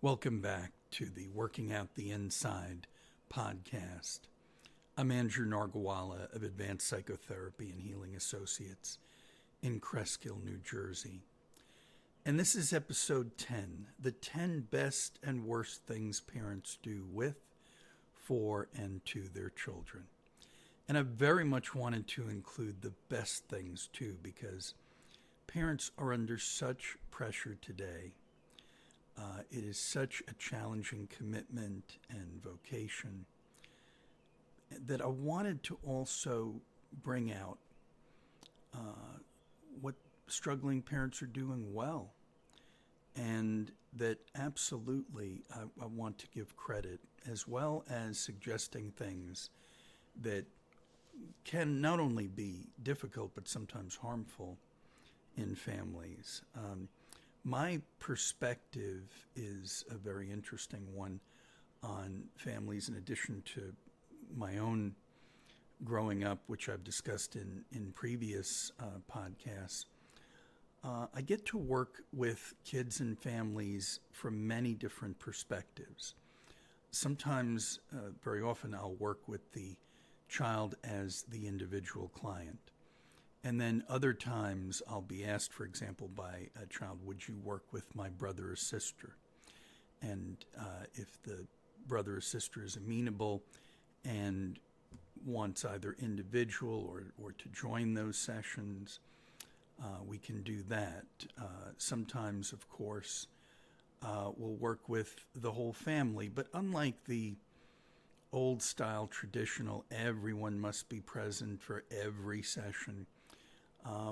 Welcome back to the Working Out the Inside podcast. I'm Andrew Nargolwala of Advanced Psychotherapy and Healing Associates in Cresskill, New Jersey. And this is episode 10, the 10 best and worst things parents do with, for, and to their children. And I very much wanted to include the best things too, because parents are under such pressure today. It is such a challenging commitment and vocation that I wanted to also bring out what struggling parents are doing well. And that absolutely I want to give credit, as well as suggesting things that can not only be difficult but sometimes harmful in families. My perspective is a very interesting one on families, in addition to my own growing up, which I've discussed in previous podcasts. I get to work with kids and families from many different perspectives. Sometimes, very often, I'll work with the child as the individual client. And then other times I'll be asked, for example, by a child, would you work with my brother or sister? And if the brother or sister is amenable and wants either individual or to join those sessions, we can do that. Sometimes, of course, we'll work with the whole family, but unlike the old style traditional, everyone must be present for every session.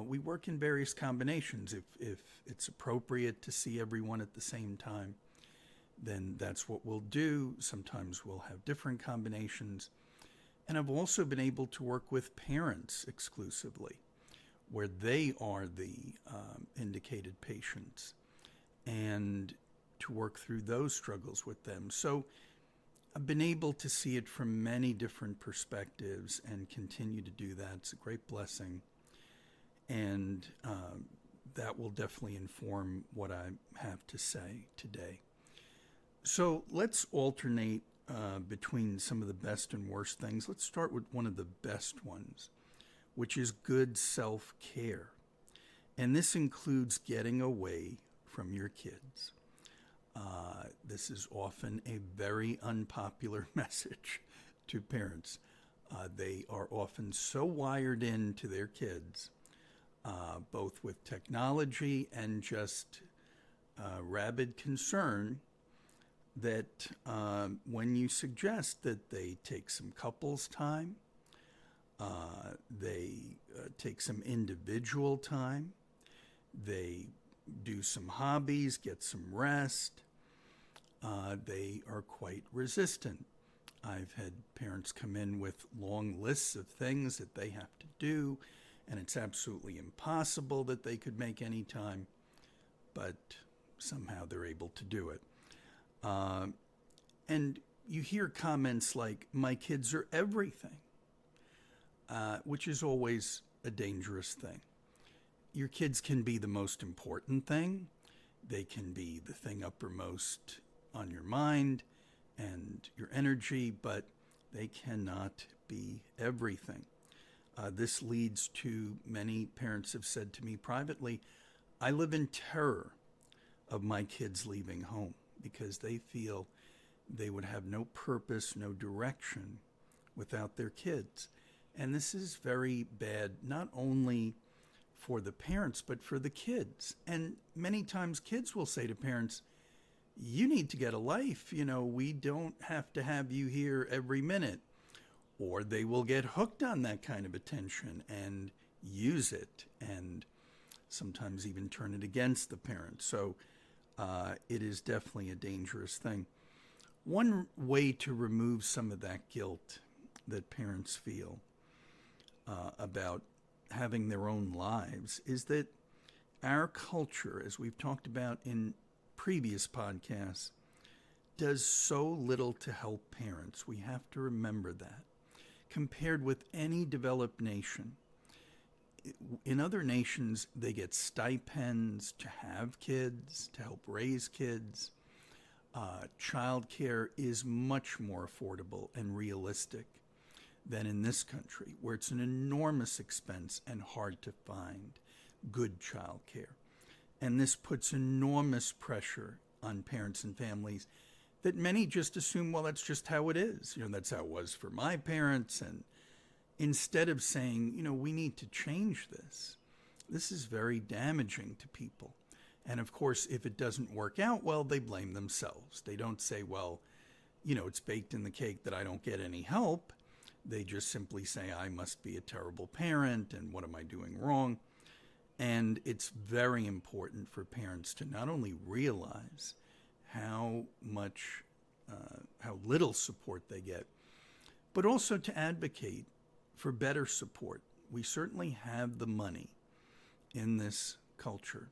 We work in various combinations. If it's appropriate to see everyone at the same time, then that's what we'll do. Sometimes we'll have different combinations. And I've also been able to work with parents exclusively, where they are the indicated patients, and to work through those struggles with them. So I've been able to see it from many different perspectives and continue to do that. It's a great blessing. And that will definitely inform what I have to say today. So let's alternate between some of the best and worst things. Let's start with one of the best ones, which is good self-care. And this includes getting away from your kids. This is often a very unpopular message to parents. They are often so wired into their kids, both with technology and just rabid concern, that when you suggest that they take some couples time, they take some individual time, they do some hobbies, get some rest, they are quite resistant. I've had parents come in with long lists of things that they have to do, and it's absolutely impossible that they could make any time, but somehow they're able to do it. And you hear comments like, my kids are everything, which is always a dangerous thing. Your kids can be the most important thing. They can be the thing uppermost on your mind and your energy, but they cannot be everything. This leads to, many parents have said to me privately, I live in terror of my kids leaving home because they feel they would have no purpose, no direction without their kids. And this is very bad, not only for the parents, but for the kids. And many times kids will say to parents, you need to get a life. We don't have to have you here every minute. Or they will get hooked on that kind of attention and use it, and sometimes even turn it against the parent. So it is definitely a dangerous thing. One way to remove some of that guilt that parents feel about having their own lives is that our culture, as we've talked about in previous podcasts, does so little to help parents. We have to remember that. Compared with any developed nation, in other nations, they get stipends to have kids, to help raise kids. childcare is much more affordable and realistic than in this country, where it's an enormous expense and hard to find good childcare. And this puts enormous pressure on parents and families that many just assume, well, that's just how it is. That's how it was for my parents. And instead of saying, we need to change this, this is very damaging to people. And of course, if it doesn't work out well, they blame themselves. They don't say, well, it's baked in the cake that I don't get any help. They just simply say, I must be a terrible parent, and what am I doing wrong? And it's very important for parents to not only realize how little support they get, but also to advocate for better support. We certainly have the money in this culture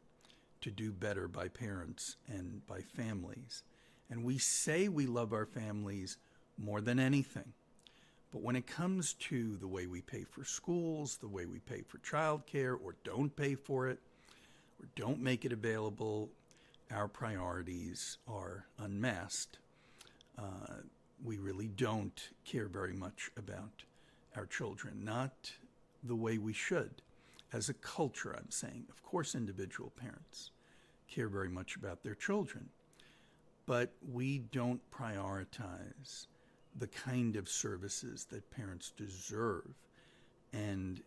to do better by parents and by families. And we say we love our families more than anything. But when it comes to the way we pay for schools, the way we pay for childcare, or don't pay for it, or don't make it available, our priorities are unmasked. We really don't care very much about our children, not the way we should. As a culture, I'm saying, of course, individual parents care very much about their children, but we don't prioritize the kind of services that parents deserve and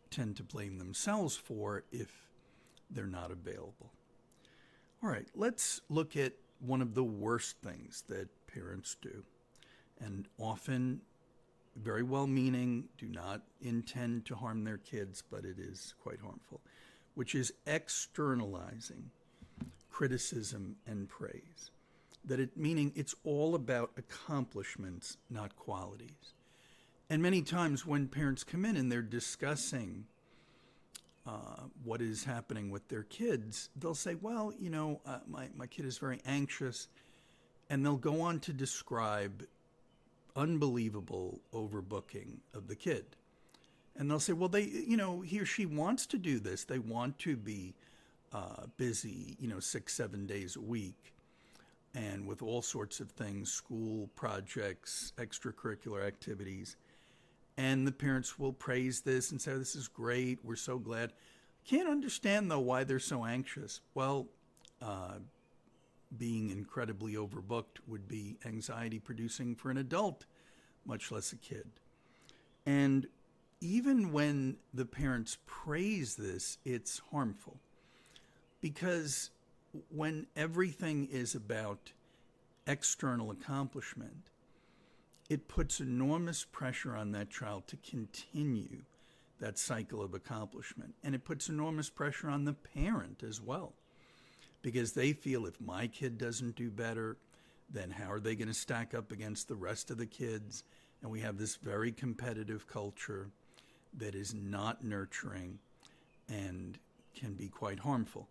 tend to blame themselves for if they're not available. All right, let's look at one of the worst things that parents do, and often very well-meaning, do not intend to harm their kids, but it is quite harmful, which is externalizing criticism and praise. Meaning it's all about accomplishments, not qualities. And many times when parents come in and they're discussing what is happening with their kids, they'll say, well, my kid is very anxious, and they'll go on to describe unbelievable overbooking of the kid. And they'll say, well, he or she wants to do this. They want to be busy, 6-7 days a week, and with all sorts of things, school projects, extracurricular activities. And the parents will praise this and say, oh, this is great, we're so glad. Can't understand, though, why they're so anxious. Well, being incredibly overbooked would be anxiety producing for an adult, much less a kid. And even when the parents praise this, it's harmful. Because when everything is about external accomplishment, it puts enormous pressure on that child to continue that cycle of accomplishment. And it puts enormous pressure on the parent as well, because they feel if my kid doesn't do better, then how are they going to stack up against the rest of the kids? And we have this very competitive culture that is not nurturing and can be quite harmful.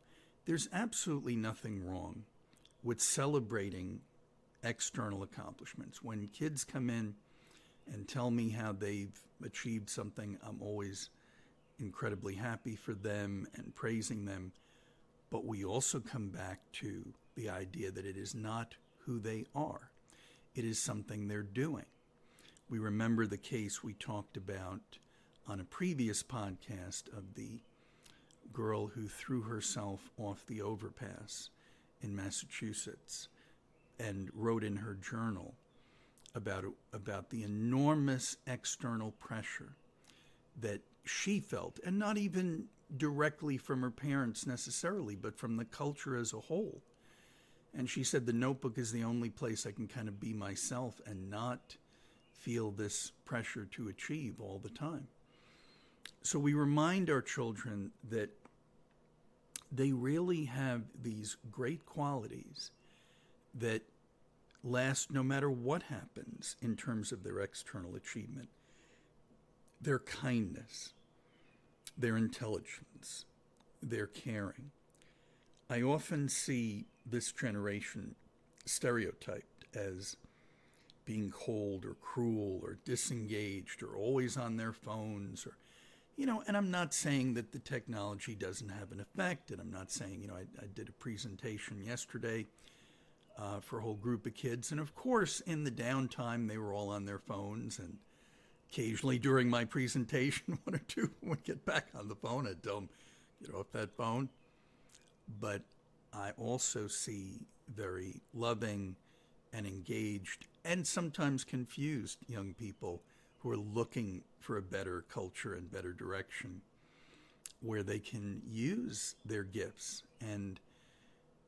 There's absolutely nothing wrong with celebrating external accomplishments. When kids come in and tell me how they've achieved something, I'm always incredibly happy for them and praising them. But we also come back to the idea that it is not who they are. It is something they're doing. We remember the case we talked about on a previous podcast of the girl who threw herself off the overpass in Massachusetts and wrote in her journal about the enormous external pressure that she felt, and not even directly from her parents necessarily, but from the culture as a whole. And she said the notebook is the only place I can kind of be myself and not feel this pressure to achieve all the time. So we remind our children that they really have these great qualities that last no matter what happens in terms of their external achievement. Their kindness, their intelligence, their caring. I often see this generation stereotyped as being cold or cruel or disengaged or always on their phones, or and I'm not saying that the technology doesn't have an effect, and I'm not saying, I did a presentation yesterday for a whole group of kids. And of course, in the downtime, they were all on their phones. And occasionally during my presentation, one or two would get back on the phone. I'd tell them, get off that phone. But I also see very loving and engaged and sometimes confused young people who are looking for a better culture and better direction where they can use their gifts. And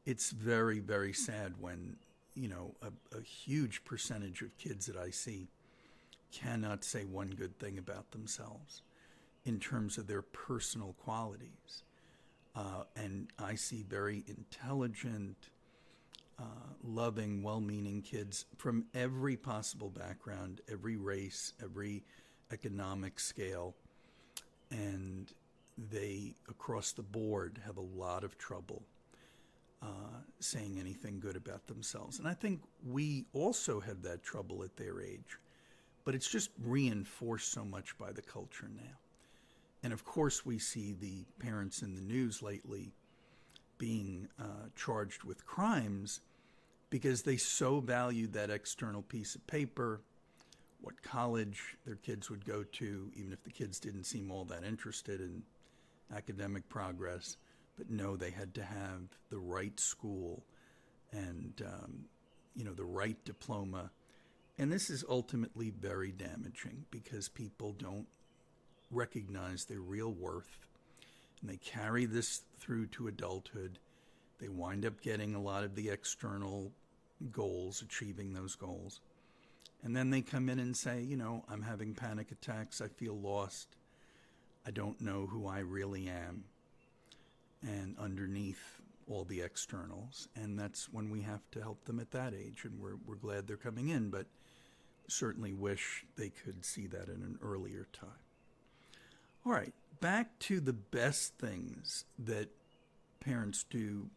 it's very, very sad when, a huge percentage of kids that I see cannot say one good thing about themselves in terms of their personal qualities. And I see very intelligent, loving, well-meaning kids from every possible background, every race, every economic scale, and they, across the board, have a lot of trouble saying anything good about themselves. And I think we also have that trouble at their age, but it's just reinforced so much by the culture now. And of course, we see the parents in the news lately being charged with crimes because they so valued that external piece of paper, what college their kids would go to, even if the kids didn't seem all that interested in academic progress. But no, they had to have the right school and, the right diploma. And this is ultimately very damaging because people don't recognize their real worth. And they carry this through to adulthood. They wind up getting a lot of the external goals, achieving those goals. And then they come in and say, I'm having panic attacks. I feel lost. I don't know who I really am. And underneath all the externals. And that's when we have to help them at that age. And we're glad they're coming in, but certainly wish they could see that in an earlier time. All right, back to the best things that parents do.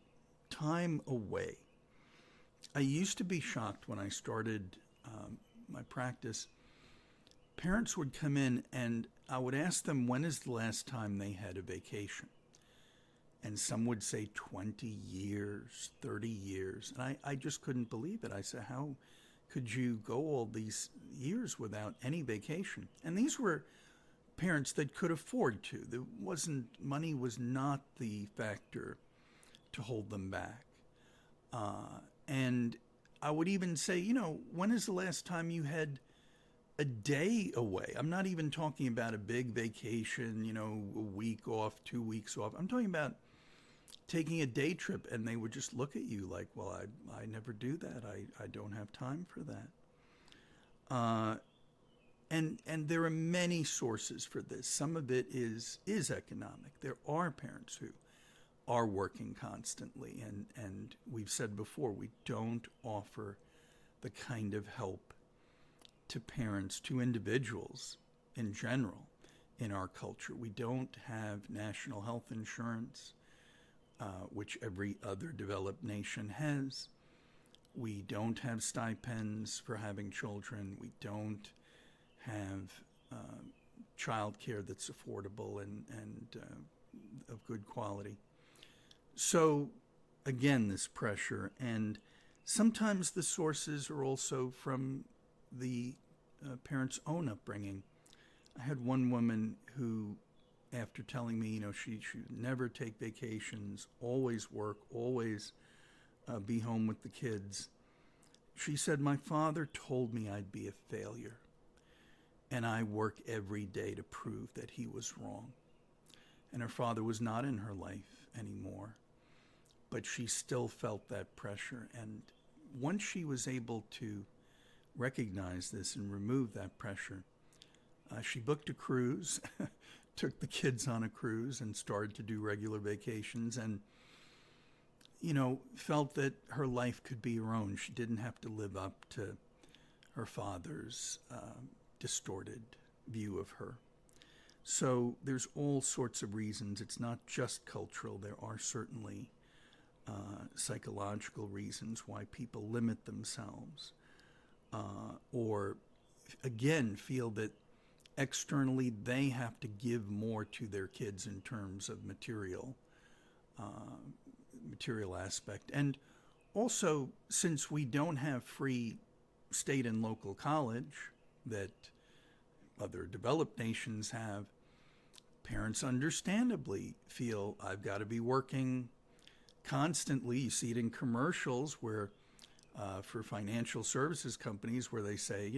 Time away. I used to be shocked when I started my practice. Parents would come in and I would ask them, when is the last time they had a vacation? And some would say 20 years, 30 years. And I just couldn't believe it. I said, how could you go all these years without any vacation? And these were parents that could afford to. Money was not the factor to hold them back. And I would even say, when is the last time you had a day away? I'm not even talking about a big vacation, a week off, 2 weeks off. I'm talking about taking a day trip, and they would just look at you like, well, I never do that. I don't have time for that. And there are many sources for this. Some of it is economic. There are parents who are working constantly, and we've said before, we don't offer the kind of help to parents, to individuals in general in our culture. We don't have national health insurance, which every other developed nation has. We don't have stipends for having children. We don't have child care that's affordable and of good quality. So, again, this pressure. And sometimes the sources are also from the parents' own upbringing. I had one woman who, after telling me, she should never take vacations, always work, always be home with the kids, she said, my father told me I'd be a failure, and I work every day to prove that he was wrong. And her father was not in her life anymore, but she still felt that pressure. And once she was able to recognize this and remove that pressure, she booked a cruise, took the kids on a cruise and started to do regular vacations and, felt that her life could be her own. She didn't have to live up to her father's distorted view of her. So there's all sorts of reasons. It's not just cultural. There are certainly psychological reasons why people limit themselves or, again, feel that externally they have to give more to their kids in terms of material aspect. And Also, since we don't have free state and local college that other developed nations have, parents understandably feel I've got to be working constantly. You see it in commercials where, for financial services companies, where they say,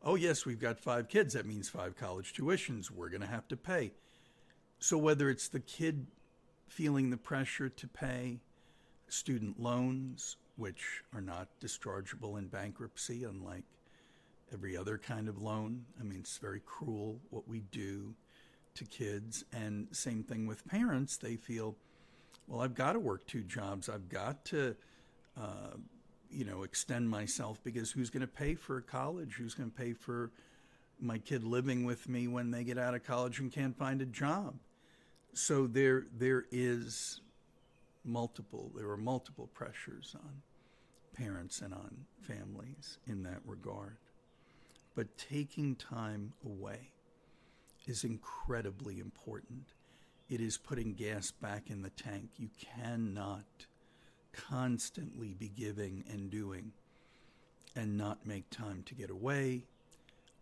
oh, yes, we've got 5 kids. That means 5 college tuitions. We're going to have to pay. So whether it's the kid feeling the pressure to pay student loans, which are not dischargeable in bankruptcy, unlike every other kind of loan. I mean, it's very cruel what we do to kids. And same thing with parents. They feel, well, I've got to work 2 jobs. I've got to, extend myself, because who's going to pay for college? Who's going to pay for my kid living with me when they get out of college and can't find a job? So there are multiple pressures on parents and on families in that regard. But taking time away is incredibly important. It is putting gas back in the tank. You cannot constantly be giving and doing and not make time to get away,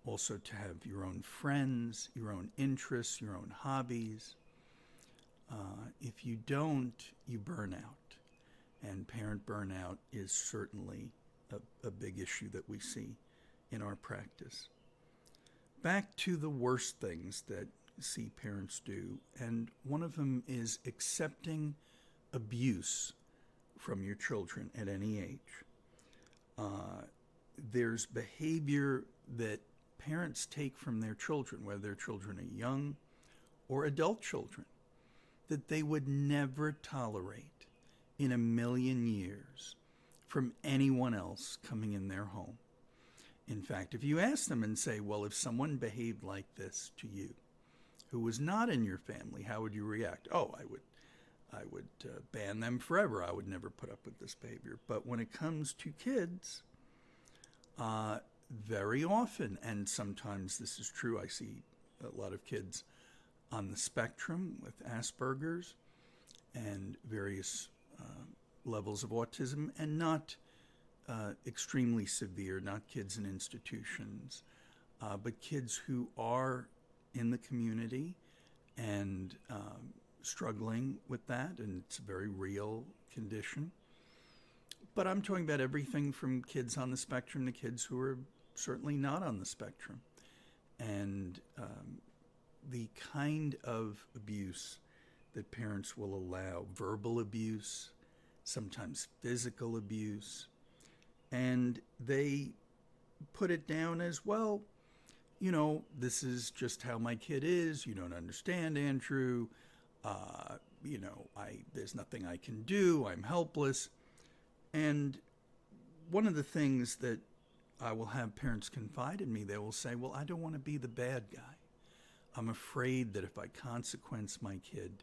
also to have your own friends, your own interests, your own hobbies. If you don't, you burn out. And parent burnout is certainly a big issue that we see in our practice. Back to the worst things that see parents do, and one of them is accepting abuse from your children at any age. There's behavior that parents take from their children, whether their children are young or adult children, that they would never tolerate in a million years from anyone else coming in their home. In fact, if you ask them and say, well, if someone behaved like this to you, who was not in your family, how would you react? Oh, I would ban them forever. I would never put up with this behavior. But when it comes to kids, very often, and sometimes this is true, I see a lot of kids on the spectrum with Asperger's and various levels of autism, and not extremely severe, not kids in institutions, but kids who are in the community and struggling with that, and it's a very real condition. But I'm talking about everything from kids on the spectrum to kids who are certainly not on the spectrum. And the kind of abuse that parents will allow, verbal abuse, sometimes physical abuse, and they put it down as, well, this is just how my kid is. You don't understand, Andrew. There's nothing I can do. I'm helpless. And one of the things that I will have parents confide in me, they will say, well, I don't want to be the bad guy. I'm afraid that if I consequence my kid,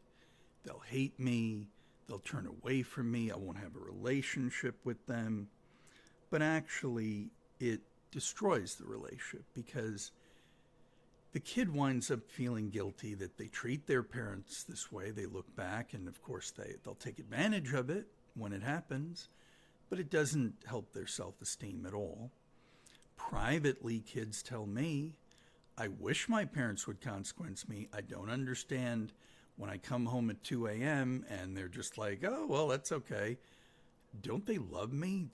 they'll hate me, they'll turn away from me, I won't have a relationship with them. But actually, it destroys the relationship, because the kid winds up feeling guilty that they treat their parents this way. They look back, and of course they'll take advantage of it when it happens, but it doesn't help their self-esteem at all. Privately, kids tell me, I wish my parents would consequence me. I don't understand when I come home at 2 a.m. and they're just like, oh, well, that's okay. Don't they love me?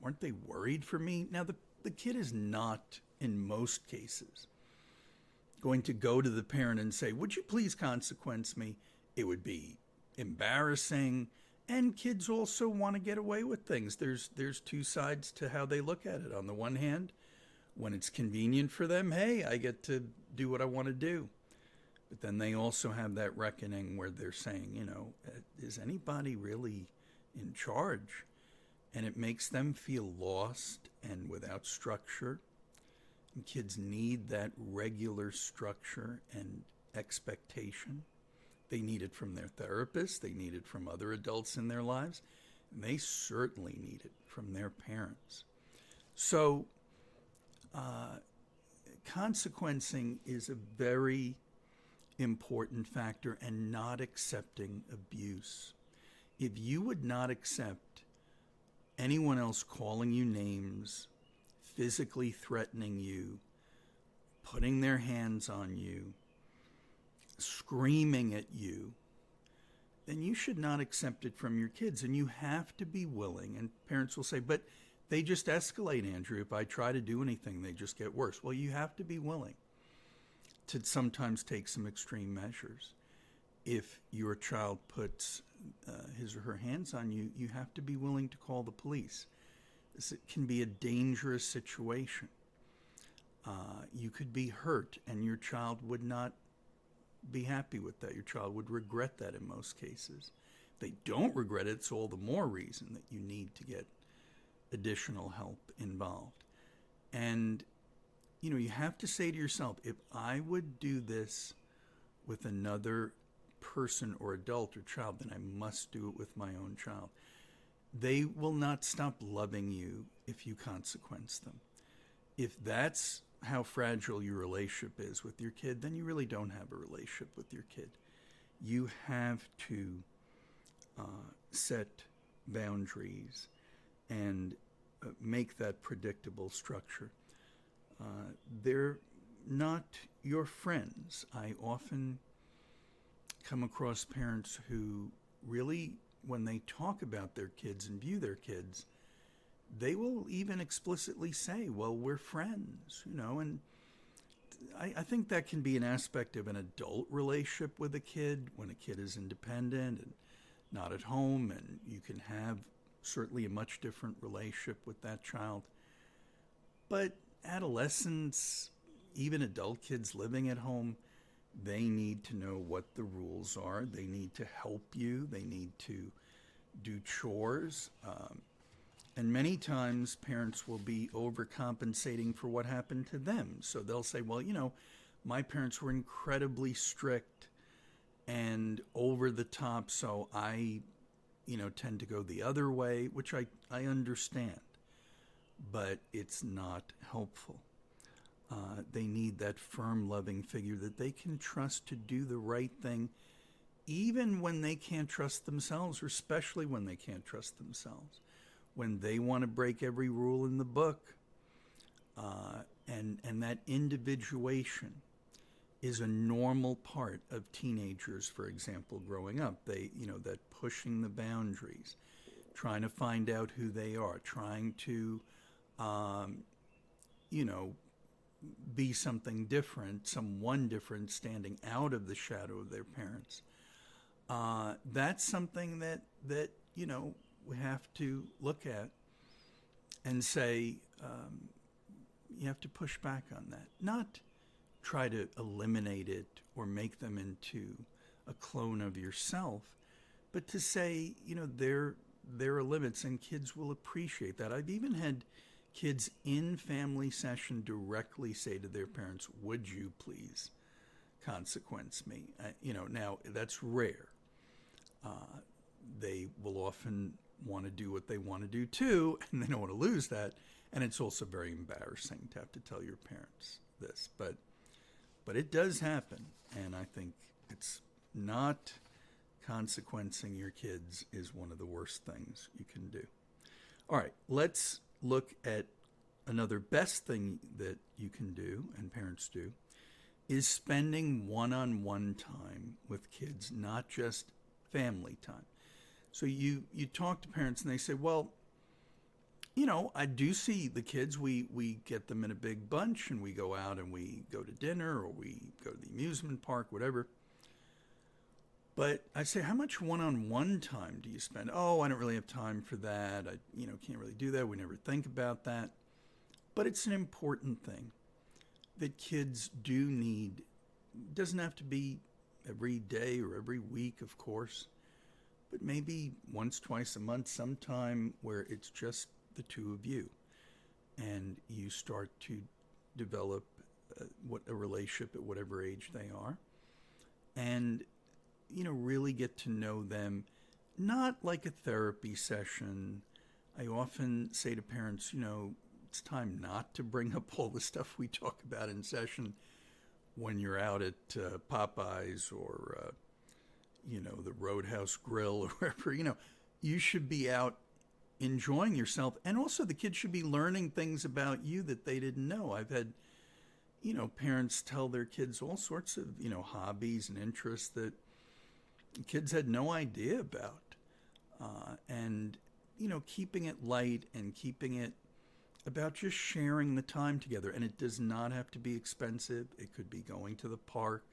Aren't they worried for me? Now, the kid is not, in most cases, going to go to the parent and say, would you please consequence me? It would be embarrassing. And kids also want to get away with things. There's 2 sides to how they look at it. On the one hand, when it's convenient for them, hey, I get to do what I want to do. But then they also have that reckoning where they're saying, is anybody really in charge? And it makes them feel lost and without structure. And kids need that regular structure and expectation. They need it from their therapist. They need it from other adults in their lives. And they certainly need it from their parents. So consequencing is a very important factor, and not accepting abuse. If you would not accept anyone else calling you names, physically threatening you, putting their hands on you, screaming at you, then you should not accept it from your kids. And you have to be willing. And parents will say, but they just escalate, Andrew. If I try to do anything, they just get worse. Well, you have to be willing to sometimes take some extreme measures. If your child puts his or her hands on you, you have to be willing to call the police. This can be a dangerous situation. You could be hurt, and your child would not be happy with that. Your child would regret that in most cases. If they don't regret it, it's all the more reason that you need to get additional help involved. And, you have to say to yourself, if I would do this with another person or adult or child, then I must do it with my own child. They will not stop loving you if you consequence them. If that's how fragile your relationship is with your kid, then you really don't have a relationship with your kid. You have to set boundaries and make that predictable structure. They're not your friends. I often come across parents who really, when they talk about their kids and view their kids, they will even explicitly say, well, we're friends, and I think that can be an aspect of an adult relationship with a kid, when a kid is independent and not at home, and you can have certainly a much different relationship with that child. But adolescents, even adult kids living at home, they need to know what the rules are. They need to help you. They need to do chores. And many times parents will be overcompensating for what happened to them. So they'll say, well, my parents were incredibly strict and over the top, so I, tend to go the other way, which I understand. But it's not helpful. They need that firm, loving figure that they can trust to do the right thing, even when they can't trust themselves, or especially when they can't trust themselves. When they want to break every rule in the book, and that individuation is a normal part of teenagers, for example, growing up. They, that pushing the boundaries, trying to find out who they are, trying to, be something different, someone different, standing out of the shadow of their parents. That's something that we have to look at and say, you have to push back on that. Not try to eliminate it or make them into a clone of yourself, but to say, there are limits, and kids will appreciate that. I've even had kids in family session directly say to their parents, would you please consequence me? Now that's rare. They will often want to do what they want to do too, and they don't want to lose that. And it's also very embarrassing to have to tell your parents this, but it does happen. And I think it's not consequencing your kids is one of the worst things you can do. All right, let's look at another best thing that you can do, and parents do, is spending one-on-one time with kids, not just family time. So you talk to parents and they say, well, I do see the kids. We get them in a big bunch and we go out and we go to dinner or we go to the amusement park, whatever. But I say, how much one-on-one time do you spend? Oh, I don't really have time for that. I can't really do that. We never think about that. But it's an important thing that kids do need. It doesn't have to be every day or every week, of course, but maybe once, twice a month, sometime where it's just the two of you, and you start to develop a relationship at whatever age they are, and really get to know them, not like a therapy session. I often say to parents, it's time not to bring up all the stuff we talk about in session when you're out at Popeyes or the Roadhouse Grill or wherever. You should be out enjoying yourself. And also the kids should be learning things about you that they didn't know. I've had, parents tell their kids all sorts of, hobbies and interests that kids had no idea about. And, keeping it light and keeping it about just sharing the time together. And it does not have to be expensive. It could be going to the park.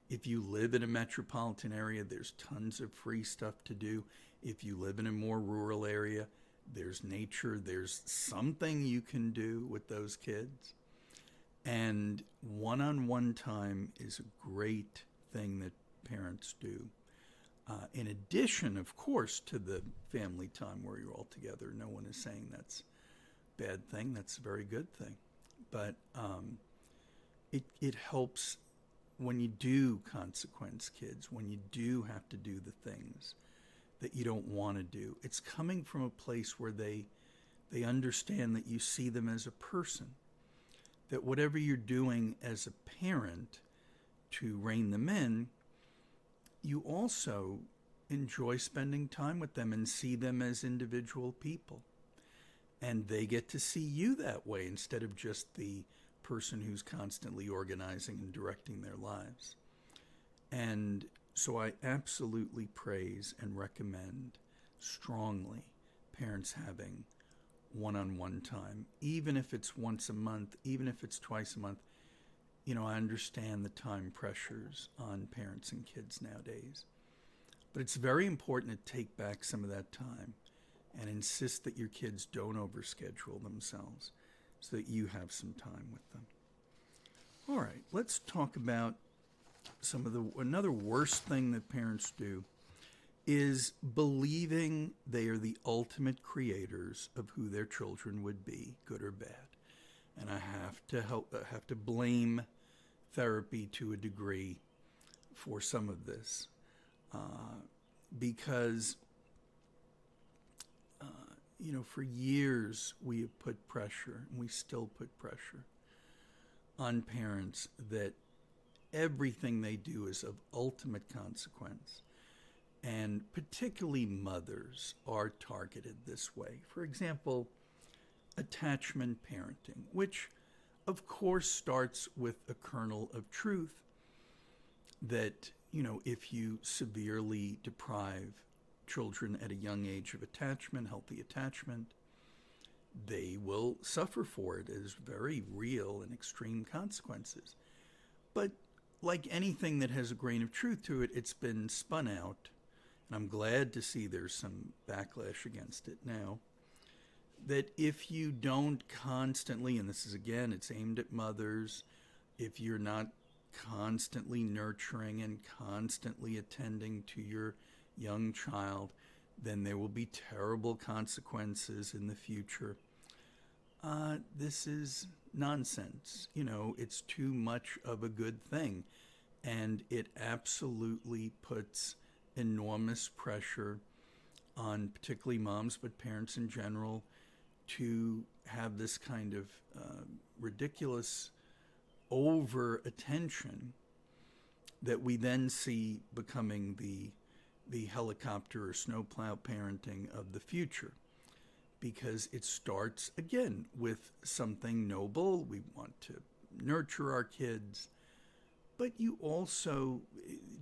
If you live in a metropolitan area, there's tons of free stuff to do. If you live in a more rural area, there's nature, there's something you can do with those kids. And one-on-one time is a great thing that parents do. In addition, of course, to the family time where you're all together. No one is saying that's a bad thing. That's a very good thing. But it helps when you do consequence kids, when you do have to do the things that you don't want to do. It's coming from a place where they understand that you see them as a person, that whatever you're doing as a parent to rein them in, you also enjoy spending time with them and see them as individual people. And they get to see you that way instead of just the person who's constantly organizing and directing their lives. And so I absolutely praise and recommend strongly parents having one-on-one time, even if it's once a month, even if it's twice a month. I understand the time pressures on parents and kids nowadays. But it's very important to take back some of that time and insist that your kids don't overschedule themselves so that you have some time with them. All right, let's talk about another worst thing that parents do is believing they are the ultimate creators of who their children would be, good or bad. And I have to blame therapy to a degree for some of this, because for years we have put pressure, and we still put pressure on parents that everything they do is of ultimate consequence. And particularly mothers are targeted this way. For example, attachment parenting, which of course starts with a kernel of truth that, if you severely deprive children at a young age of attachment, healthy attachment, they will suffer for it as very real and extreme consequences. But like anything that has a grain of truth to it, it's been spun out, and I'm glad to see there's some backlash against it now, that if you don't constantly, and this is again, it's aimed at mothers, if you're not constantly nurturing and constantly attending to your young child, then there will be terrible consequences in the future. This is nonsense. It's too much of a good thing. And it absolutely puts enormous pressure on particularly moms, but parents in general, to have this kind of ridiculous over attention that we then see becoming the helicopter or snowplow parenting of the future. Because it starts, again, with something noble. We want to nurture our kids. But you also,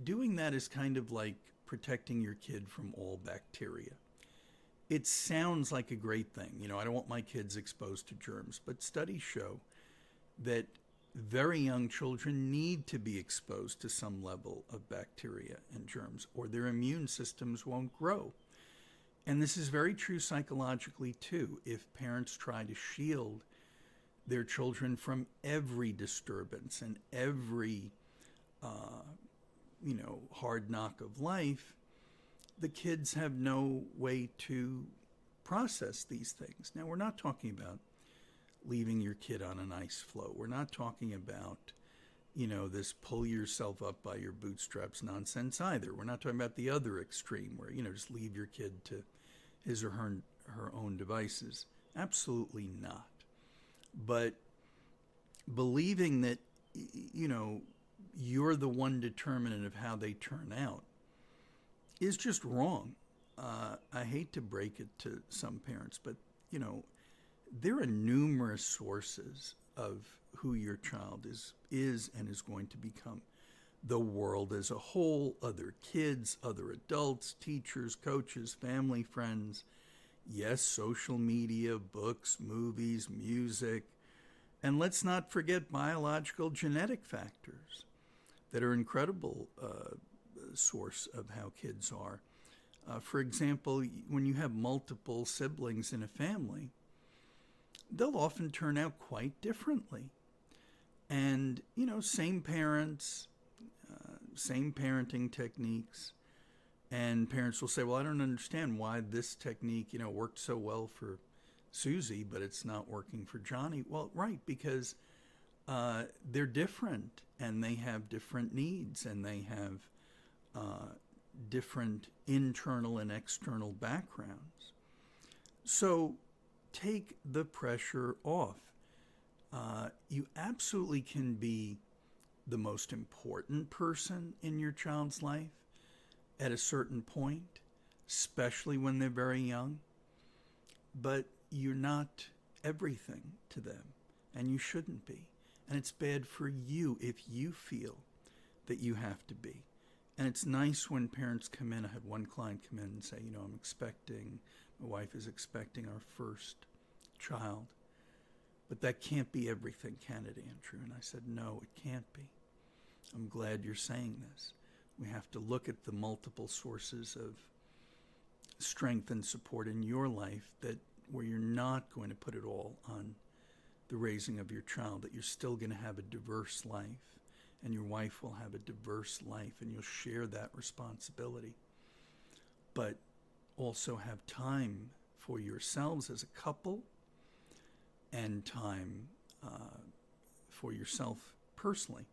doing that is kind of like protecting your kid from all bacteria. It sounds like a great thing. I don't want my kids exposed to germs. But studies show that very young children need to be exposed to some level of bacteria and germs, or their immune systems won't grow. And this is very true psychologically, too. If parents try to shield their children from every disturbance and every, hard knock of life, the kids have no way to process these things. Now, we're not talking about leaving your kid on an ice floe. We're not talking about, this pull yourself up by your bootstraps nonsense either. We're not talking about the other extreme where, just leave your kid to his or her own devices. Absolutely not. But believing that, you're the one determinant of how they turn out is just wrong. I hate to break it to some parents, but you know, there are numerous sources of who your child is and is going to become. The world as a whole, other kids, other adults, teachers, coaches, family, friends. Yes, social media, books, movies, music. And let's not forget biological genetic factors that are incredible source of how kids are. For example, when you have multiple siblings in a family, they'll often turn out quite differently. And, you know, same parents, same parenting techniques. And parents will say, well, I don't understand why this technique, you know, worked so well for Susie, but it's not working for Johnny. Well, right, because they're different and they have different needs and they have different internal and external backgrounds. So take the pressure off. You absolutely can be the most important person in your child's life at a certain point, especially when they're very young, but you're not everything to them, and you shouldn't be. And it's bad for you if you feel that you have to be. And it's nice when parents come in. I had one client come in and say, you know, my wife is expecting our first child. But that can't be everything, can it, Andrew? And I said, no, it can't be. I'm glad you're saying this. We have to look at the multiple sources of strength and support in your life where you're not going to put it all on the raising of your child, that you're still going to have a diverse life, and your wife will have a diverse life, and you'll share that responsibility. But also have time for yourselves as a couple and time for yourself personally.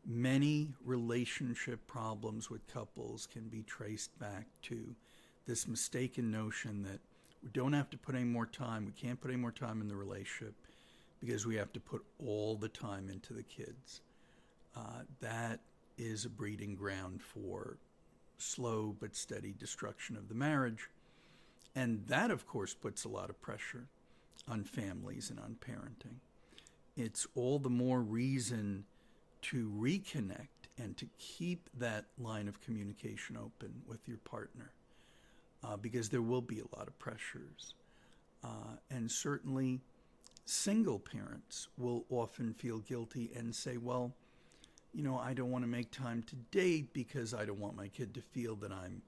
Many relationship problems with couples can be traced back to this mistaken notion that we don't have to put any more time, we can't put any more time in the relationship because we have to put all the time into the kids. That is a breeding ground for slow but steady destruction of the marriage. And that, of course, puts a lot of pressure on families and on parenting. It's all the more reason to reconnect and to keep that line of communication open with your partner, because there will be a lot of pressures. And certainly single parents will often feel guilty and say, well, you know, I don't want to make time to date because I don't want my kid to feel that I'm,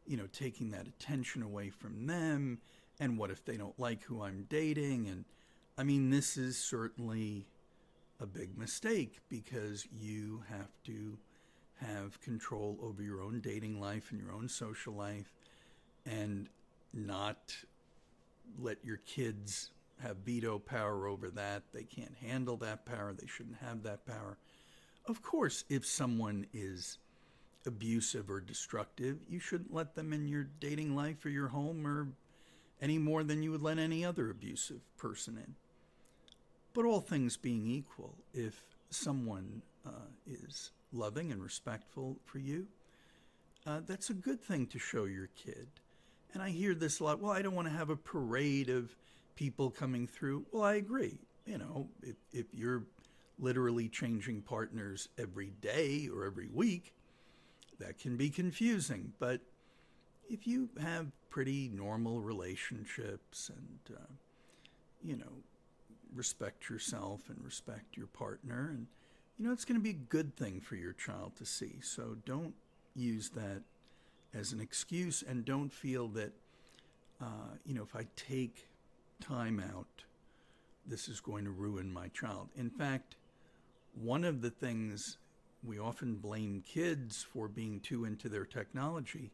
you know, taking that attention away from them. And what if they don't like who I'm dating? And I mean, this is certainly a big mistake because you have to have control over your own dating life and your own social life and not let your kids have veto power over that. They can't handle that power. They shouldn't have that power. Of course, if someone is abusive or destructive, you shouldn't let them in your dating life or your home or any more than you would let any other abusive person in. But all things being equal, if someone is loving and respectful for you, that's a good thing to show your kid. And I hear this a lot, well, I don't want to have a parade of people coming through. Well, I agree. You know, if you're literally changing partners every day or every week, that can be confusing. But if you have pretty normal relationships and, you know, respect yourself and respect your partner, and, you know, it's going to be a good thing for your child to see. So don't use that as an excuse, and don't feel that, you know, if I take time out, this is going to ruin my child. In fact, one of the things we often blame kids for being too into their technology.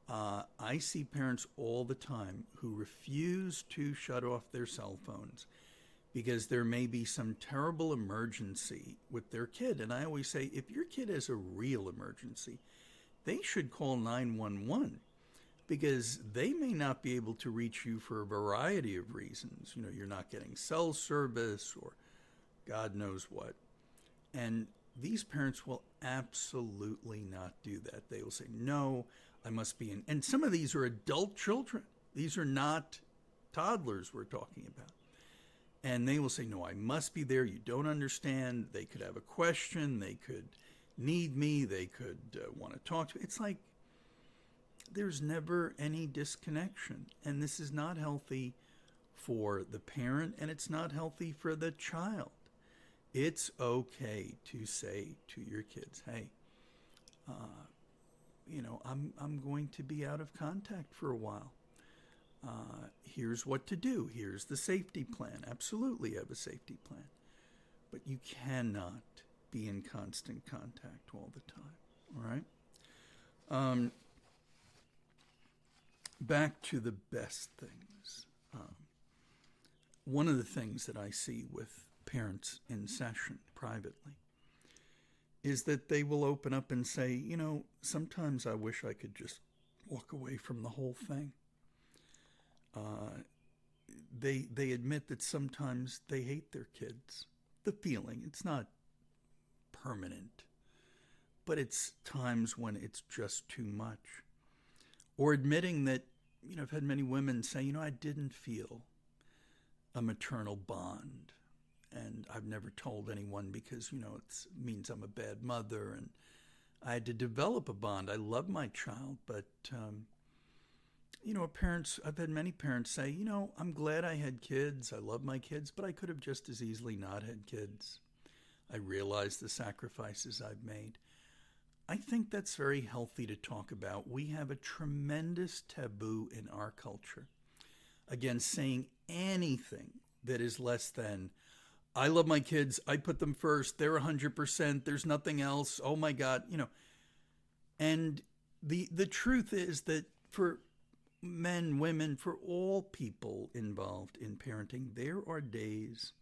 I see parents all the time who refuse to shut off their cell phones because there may be some terrible emergency with their kid. And I always say, if your kid has a real emergency, they should call 911 because they may not be able to reach you for a variety of reasons. You know, you're not getting cell service or God knows what. And these parents will absolutely not do that. They will say, no, I must be in. And some of these are adult children. These are not toddlers we're talking about. And they will say, no, I must be there. You don't understand. They could have a question. They could need me. They could want to talk to me. It's like there's never any disconnection. And this is not healthy for the parent, and it's not healthy for the child. It's okay to say to your kids, hey, I'm going to be out of contact for a while. Here's what to do. Here's the safety plan. Absolutely have a safety plan. But you cannot be in constant contact all the time. All right? Back to the best things. One of the things that I see with parents in session privately is that they will open up and say, sometimes I wish I could just walk away from the whole thing. They admit that sometimes they hate their kids. The feeling, it's not permanent, but it's times when it's just too much. Or admitting that, I've had many women say, I didn't feel a maternal bond. And I've never told anyone because, it means I'm a bad mother. And I had to develop a bond. I love my child, but, I've had many parents say, I'm glad I had kids. I love my kids, but I could have just as easily not had kids. I realize the sacrifices I've made. I think that's very healthy to talk about. We have a tremendous taboo in our culture against saying anything that is less than, I love my kids, I put them first, they're 100%, there's nothing else, oh my God, And the truth is that for men, women, for all people involved in parenting, there are days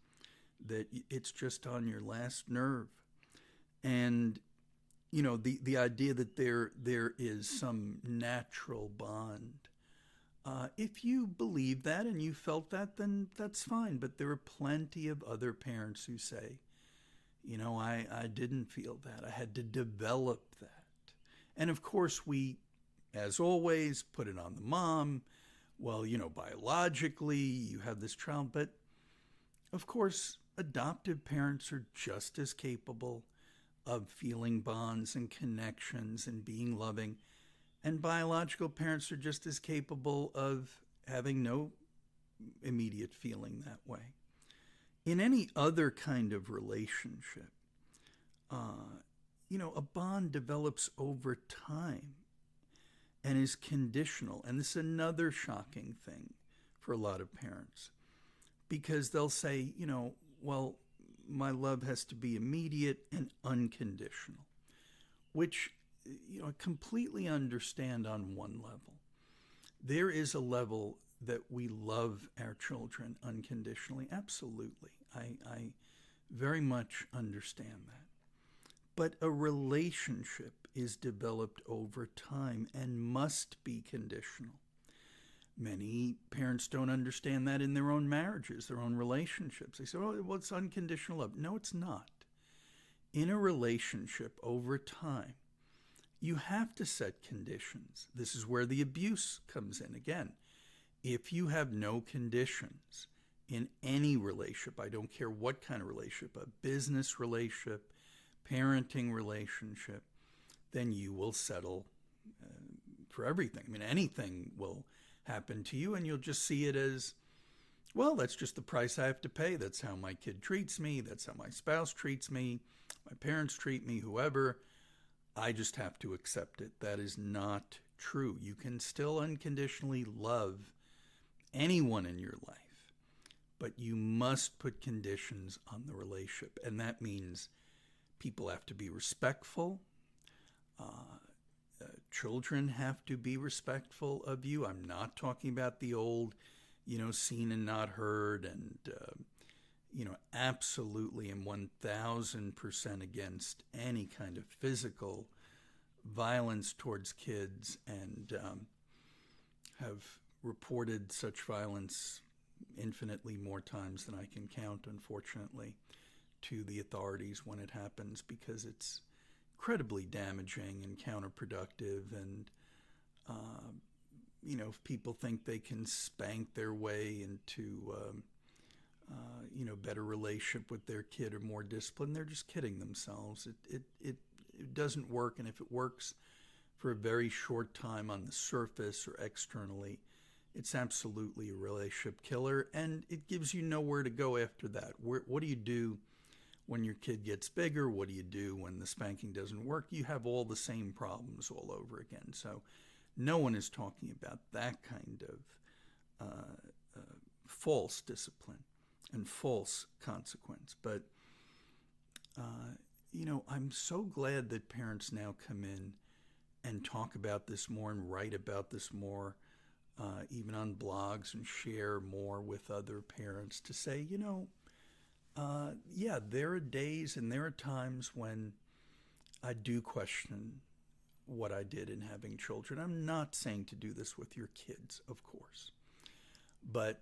that it's just on your last nerve. And the idea that there is some natural bond. If you believe that and you felt that, then that's fine. But there are plenty of other parents who say, I didn't feel that. I had to develop that. And of course, we, as always, put it on the mom. Well, biologically, you have this child. But of course, adoptive parents are just as capable of feeling bonds and connections and being loving. And biological parents are just as capable of having no immediate feeling that way. In any other kind of relationship, a bond develops over time and is conditional. And this is another shocking thing for a lot of parents, because they'll say, well, my love has to be immediate and unconditional, which I completely understand on one level. There is a level that we love our children unconditionally. Absolutely. I very much understand that. But a relationship is developed over time and must be conditional. Many parents don't understand that in their own marriages, their own relationships. They say, well, it's unconditional love. No, it's not. In a relationship over time, you have to set conditions. This is where the abuse comes in again. If you have no conditions in any relationship, I don't care what kind of relationship, a business relationship, parenting relationship, then you will settle for everything. Anything will happen to you, and you'll just see it as, well, that's just the price I have to pay. That's how my kid treats me. That's how my spouse treats me. My parents treat me, whoever. I just have to accept it. That is not true. You can still unconditionally love anyone in your life, but you must put conditions on the relationship. And that means people have to be respectful. Children have to be respectful of you. I'm not talking about the old, seen and not heard, and, absolutely am 1,000% against any kind of physical violence towards kids, and have reported such violence infinitely more times than I can count, unfortunately, to the authorities when it happens, because it's incredibly damaging and counterproductive. And If people think they can spank their way into, better relationship with their kid or more discipline, they're just kidding themselves. It doesn't work, and if it works for a very short time on the surface or externally, it's absolutely a relationship killer, and it gives you nowhere to go after that. What do you do when your kid gets bigger? What do you do when the spanking doesn't work? You have all the same problems all over again. So no one is talking about that kind of false discipline and false consequence. But, I'm so glad that parents now come in and talk about this more and write about this more, even on blogs, and share more with other parents to say, there are days and there are times when I do question what I did in having children. I'm not saying to do this with your kids, of course. But,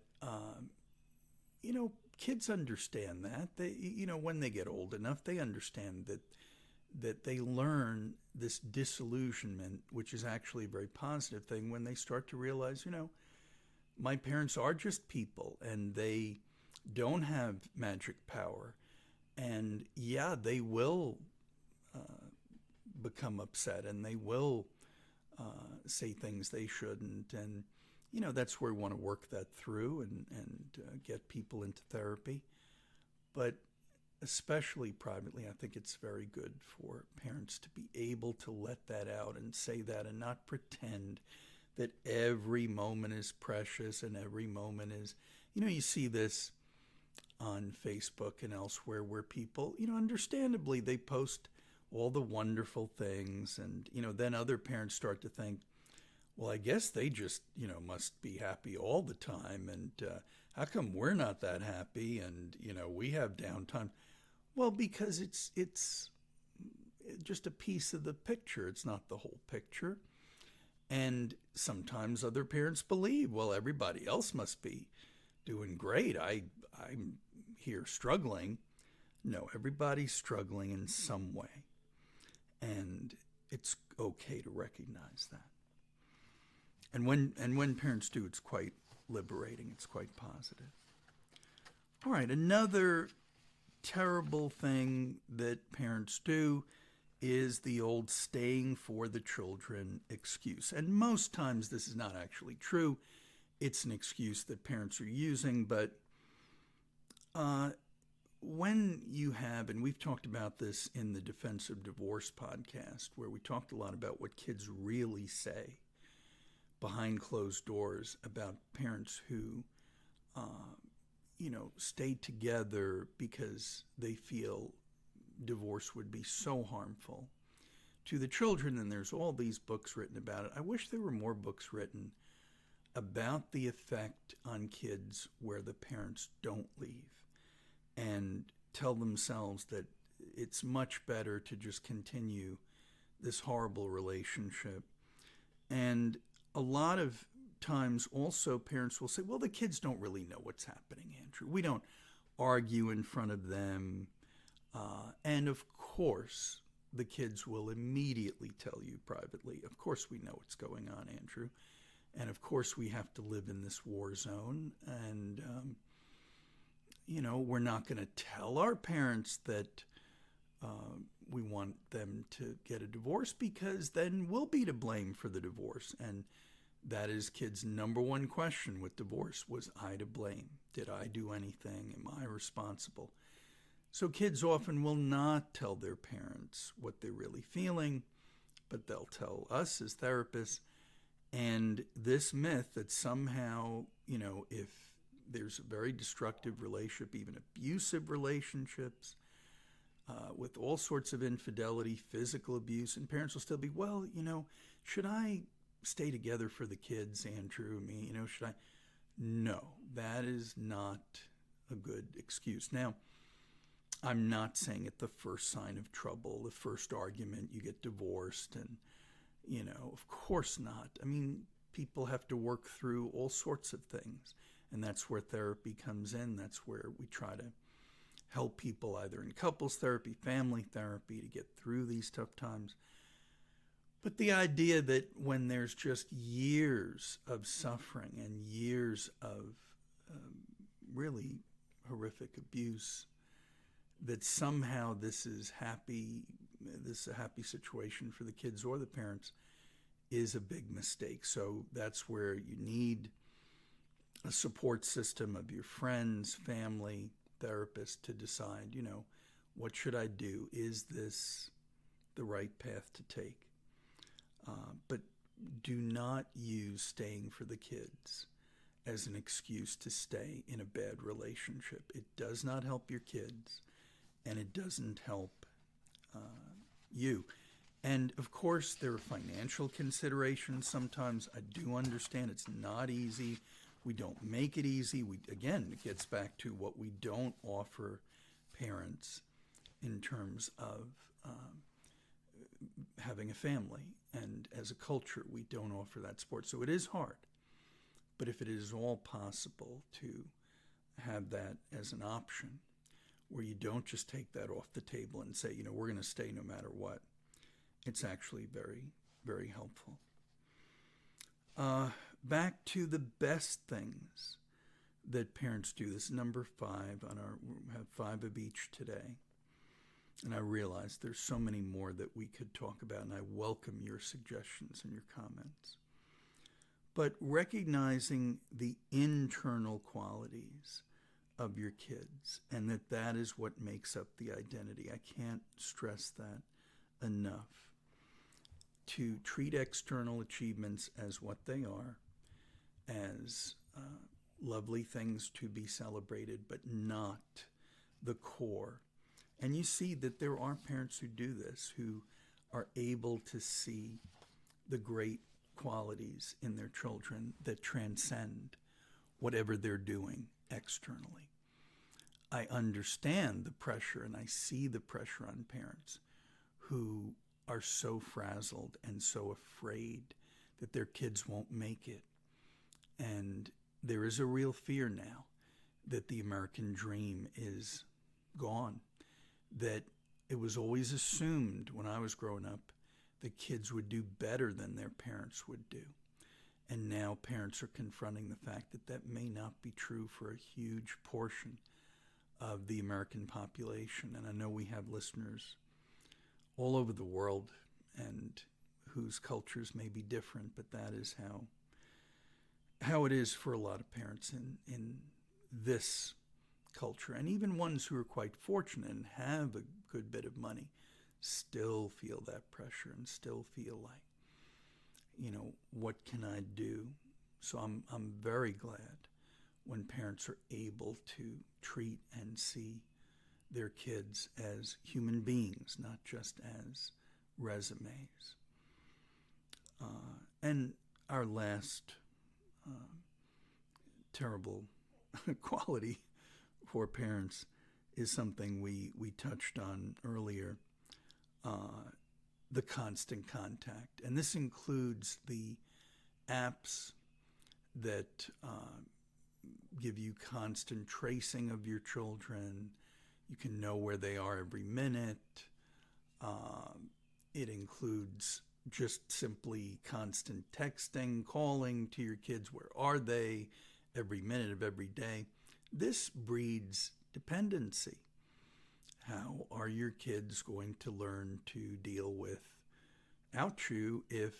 kids understand that. They, when they get old enough, they understand that they learn this disillusionment, which is actually a very positive thing, when they start to realize, my parents are just people and they don't have magic power. And yeah, they will become upset and they will say things they shouldn't. And, that's where we want to work that through and get people into therapy. But especially privately, I think it's very good for parents to be able to let that out and say that and not pretend that every moment is precious and every moment is, you see this on Facebook and elsewhere where people, understandably, they post all the wonderful things. And, then other parents start to think, well, I guess they just, must be happy all the time. And how come we're not that happy and, we have downtime? Well, because it's just a piece of the picture. It's not the whole picture. And sometimes other parents believe, well, everybody else must be doing great. I'm here struggling. No, everybody's struggling in some way. And it's okay to recognize that. And when parents do, it's quite liberating. It's quite positive. All right, another terrible thing that parents do is the old staying for the children excuse. And most times this is not actually true. It's an excuse that parents are using. But when you have, and we've talked about this in the Defense of Divorce podcast, where we talked a lot about what kids really say behind closed doors about parents who stay together because they feel divorce would be so harmful to the children. And there's all these books written about it. I wish there were more books written about the effect on kids where the parents don't leave and tell themselves that it's much better to just continue this horrible relationship. And a lot of times also parents will say, well, the kids don't really know what's happening, Andrew. We don't argue in front of them. And of course, the kids will immediately tell you privately, of course we know what's going on, Andrew. And of course we have to live in this war zone. And, we're not going to tell our parents that we want them to get a divorce, because then we'll be to blame for the divorce. And that is kids' number one question with divorce. Was I to blame? Did I do anything? Am I responsible? So kids often will not tell their parents what they're really feeling, but they'll tell us as therapists. And this myth that somehow, if there's a very destructive relationship, even abusive relationships, with all sorts of infidelity, physical abuse, and parents will still be, well, should I stay together for the kids, Andrew? Should I? No, that is not a good excuse. Now, I'm not saying at the first sign of trouble, the first argument, you get divorced, and, of course not. People have to work through all sorts of things, and that's where therapy comes in. That's where we try to help people either in couples therapy, family therapy, to get through these tough times. But the idea that when there's just years of suffering and years of really horrific abuse, that somehow this is a happy situation for the kids or the parents, is a big mistake. So that's where you need a support system of your friends, family, therapist to decide, what should I do? Is this the right path to take? But do not use staying for the kids as an excuse to stay in a bad relationship. It does not help your kids, and it doesn't help you. And of course, there are financial considerations sometimes. I do understand it's not easy. We don't make it easy. Again, it gets back to what we don't offer parents in terms of having a family. And as a culture, we don't offer that support. So it is hard. But if it is all possible to have that as an option, where you don't just take that off the table and say, we're going to stay no matter what, it's actually very, very helpful. Back to the best things that parents do. This is number 5 we have 5 of each today. And I realize there's so many more that we could talk about, and I welcome your suggestions and your comments. But recognizing the internal qualities of your kids, and that is what makes up the identity. I can't stress that enough. To treat external achievements as what they are, as lovely things to be celebrated, but not the core. And you see that there are parents who do this, who are able to see the great qualities in their children that transcend whatever they're doing externally. I understand the pressure, and I see the pressure on parents who are so frazzled and so afraid that their kids won't make it. And there is a real fear now that the American dream is gone, that it was always assumed when I was growing up that kids would do better than their parents would do. And now parents are confronting the fact that may not be true for a huge portion of the American population. And I know we have listeners all over the world and whose cultures may be different, but that is how it is for a lot of parents in this culture. And even ones who are quite fortunate and have a good bit of money still feel that pressure and still feel like, what can I do? So I'm very glad when parents are able to treat and see their kids as human beings, not just as resumes. And our last terrible quality for parents is something we touched on earlier, the constant contact. And this includes the apps that give you constant tracing of your children. You can know where they are every minute. It includes just simply constant texting, calling to your kids. Where are they? Every minute of every day. This breeds dependency. How are your kids going to learn to deal without you if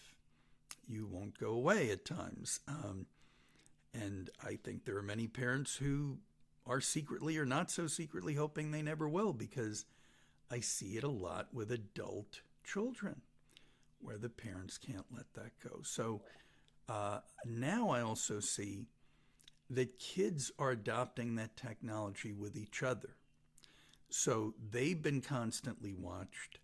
you won't go away at times? And I think there are many parents who are secretly or not so secretly hoping they never will, because I see it a lot with adult children where the parents can't let that go. So now I also see that kids are adopting that technology with each other. So they've been constantly watched,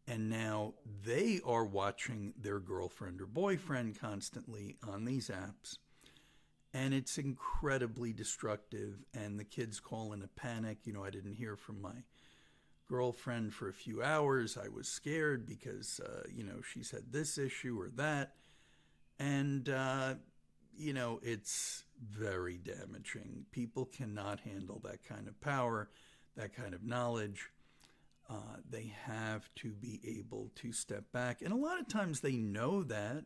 and now they are watching their girlfriend or boyfriend constantly on these apps. And it's incredibly destructive, and the kids call in a panic. I didn't hear from my girlfriend for a few hours. I was scared because, she said this issue or that. And, it's very damaging. People cannot handle that kind of power, that kind of knowledge. They have to be able to step back. And a lot of times they know that,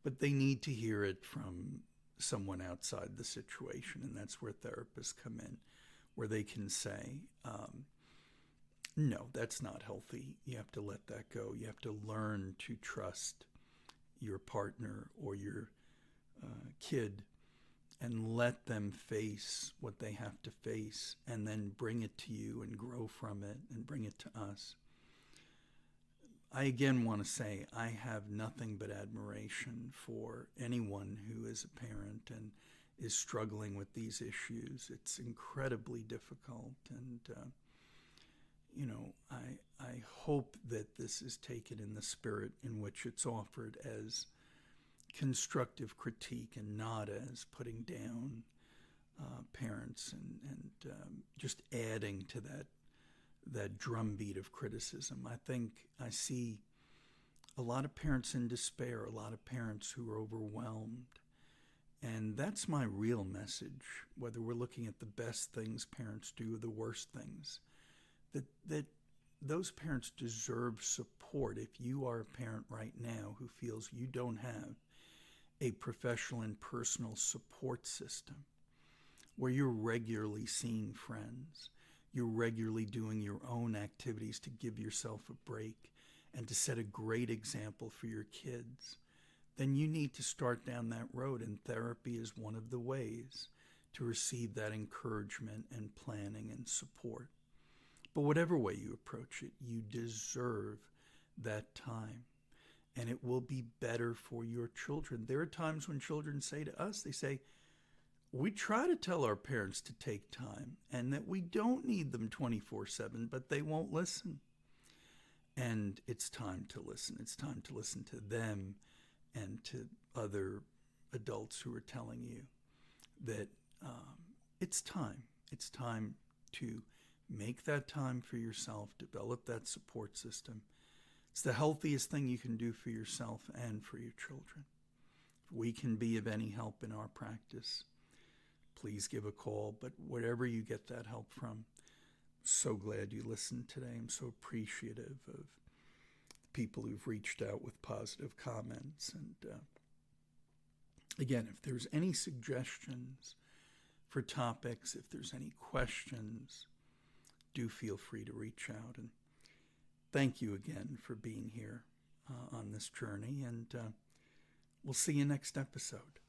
but they need to hear it from someone outside the situation. And that's where therapists come in, where they can say, no, that's not healthy. You have to let that go. You have to learn to trust your partner or your kid and let them face what they have to face, and then bring it to you and grow from it and bring it to us. I again want to say I have nothing but admiration for anyone who is a parent and is struggling with these issues. It's incredibly difficult, and I hope that this is taken in the spirit in which it's offered, as constructive critique and not as putting down parents and just adding to that drumbeat of criticism. I think I see a lot of parents in despair, a lot of parents who are overwhelmed. And that's my real message, whether we're looking at the best things parents do or the worst things, that those parents deserve support. If you are a parent right now who feels you don't have a professional and personal support system, where you're regularly seeing friends, you're regularly doing your own activities to give yourself a break and to set a great example for your kids, then you need to start down that road. And therapy is one of the ways to receive that encouragement and planning and support. But whatever way you approach it, you deserve that time. And it will be better for your children. There are times when children say to us, they say, we try to tell our parents to take time and that we don't need them 24/7, but they won't listen. And it's time to listen. It's time to listen to them and to other adults who are telling you that it's time. It's time to make that time for yourself, develop that support system. It's the healthiest thing you can do for yourself and for your children. If we can be of any help in our practice, please give a call. But wherever you get that help from, I'm so glad you listened today. I'm so appreciative of people who've reached out with positive comments. And again, if there's any suggestions for topics, if there's any questions, do feel free to reach out. And thank you again for being here on this journey. And we'll see you next episode.